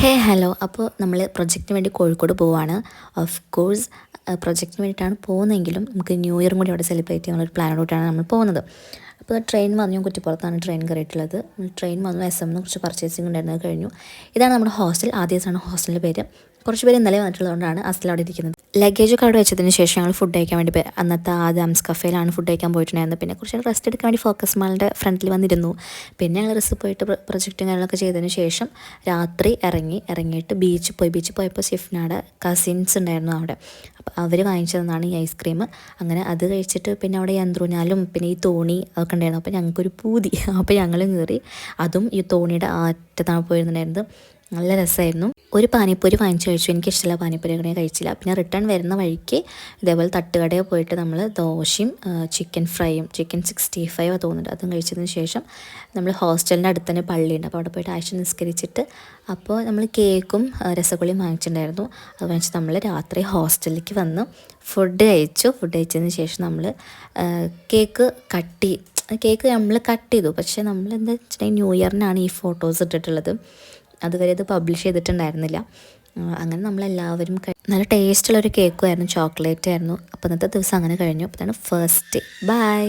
Hello. അപ്പോൾ നമ്മൾ പ്രൊജക്റ്റിന് വേണ്ടി കോഴിക്കോട് പോവുകയാണ്. ഓഫ് കോഴ്സ് പ്രൊജക്റ്റിന് വേണ്ടിയിട്ടാണ് പോകുന്നതെങ്കിലും നമുക്ക് ന്യൂ ഇയറും കൂടി അവിടെ സെലിബ്രേറ്റ് ചെയ്യാനുള്ളൊരു പ്ലാനോട്ടാണ് നമ്മൾ പോകുന്നത്. അപ്പോൾ ട്രെയിൻ വന്നു. ഞാൻ കുറ്റിപ്പുറത്താണ് ട്രെയിൻ കയറിയിട്ടുള്ളത്. ട്രെയിൻ വന്നു. എസ് കുറച്ച് പർച്ചേസിംഗ് ഉണ്ടായിരുന്നത് കഴിഞ്ഞു. ഇതാണ് നമ്മുടെ ഹോസ്റ്റൽ. ആദ്യമായിട്ടാണ് ഹോസ്റ്റലിൻ്റെ പേര്. കുറച്ച് പേര് ഇന്നലെ വന്നിട്ടുള്ളതുകൊണ്ടാണ് അസ്റ്റിൽ അവിടെ ഇരിക്കുന്നത്. ലഗേജൊക്കെ അവിടെ വെച്ചതിന് ശേഷം ഞങ്ങൾ ഫുഡ് കഴിക്കാൻ വേണ്ടി അന്നത്തെ ആദാംസ് കഫേയിലാണ് ഫുഡ് കഴിക്കാൻ പോയിട്ടുണ്ടായിരുന്നത്. പിന്നെ കുറച്ച് റെസ്റ്റ് എടുക്കാൻ വേണ്ടി ഫോക്കസ് മാളിൻ്റെ ഫ്രണ്ടിൽ വന്നിരുന്നു. പിന്നെ ഞങ്ങൾ റിസ് പോയിട്ട് പ്രൊജക്റ്റും കാര്യങ്ങളൊക്കെ ചെയ്തതിന് ശേഷം രാത്രി ഇറങ്ങിയിട്ട് ബീച്ചിൽ പോയപ്പോൾ ഷിഫ്നാടെ കസിൻസ് ഉണ്ടായിരുന്നു അവിടെ. അപ്പോൾ അവർ വാങ്ങിച്ചു തന്നതാണ് ഈ ഐസ്ക്രീം. അങ്ങനെ അത് കഴിച്ചിട്ട് പിന്നെ അവിടെ യന്ത്രൂഞ്ഞാലും പിന്നെ ഈ തോണി അതൊക്കെ ഉണ്ടായിരുന്നു. അപ്പോൾ ഞങ്ങൾക്കൊരു പൂതി. അപ്പോൾ ഞങ്ങൾ കയറി. അതും ഈ തോണിയുടെ അറ്റത്താണ് പോയിരുന്നുണ്ടായിരുന്നത്. നല്ല രസമായിരുന്നു. ഒരു പാനിപ്പൂരി വാങ്ങിച്ചു കഴിച്ചു. എനിക്കിഷ്ടമില്ല പാനിപ്പൂരി, അങ്ങനെ കഴിച്ചില്ല. പിന്നെ റിട്ടേൺ വരുന്ന വഴിക്ക് ഇതേപോലെ തട്ടുകടയിൽ പോയിട്ട് നമ്മൾ ദോശയും ചിക്കൻ ഫ്രൈയും ചിക്കൻ 65 തോന്നുന്നുണ്ട് അതും കഴിച്ചതിന് ശേഷം നമ്മൾ ഹോസ്റ്റലിൻ്റെ അടുത്ത് തന്നെ പള്ളിയുണ്ട്. അപ്പോൾ അവിടെ പോയിട്ട് ആഴ്ച നിസ്കരിച്ചിട്ട് അപ്പോൾ നമ്മൾ കേക്കും രസഗുളിയും വാങ്ങിച്ചിട്ടുണ്ടായിരുന്നു. അത് വാങ്ങിച്ച് നമ്മൾ രാത്രി ഹോസ്റ്റലിലേക്ക് വന്ന് ഫുഡ് കഴിച്ചതിന് ശേഷം നമ്മൾ കേക്ക് നമ്മൾ കട്ട് ചെയ്തു. പക്ഷേ നമ്മൾ എന്താ വെച്ചിട്ടുണ്ടെങ്കിൽ ന്യൂ ഇയറിനാണ് ഈ ഫോട്ടോസ് ഇട്ടിട്ടുള്ളത്. അതുവരെ ഇത് പബ്ലിഷ് ചെയ്തിട്ടുണ്ടായിരുന്നില്ല. അങ്ങനെ നമ്മളെല്ലാവരും നല്ല ടേസ്റ്റുള്ളൊരു കേക്കും ആയിരുന്നു, ചോക്ലേറ്റ് ആയിരുന്നു. അപ്പോൾ ഇന്നത്തെ ദിവസം അങ്ങനെ കഴിഞ്ഞു. അപ്പോൾ ഇതാണ് ഫസ്റ്റ് ഡേ. ബൈ.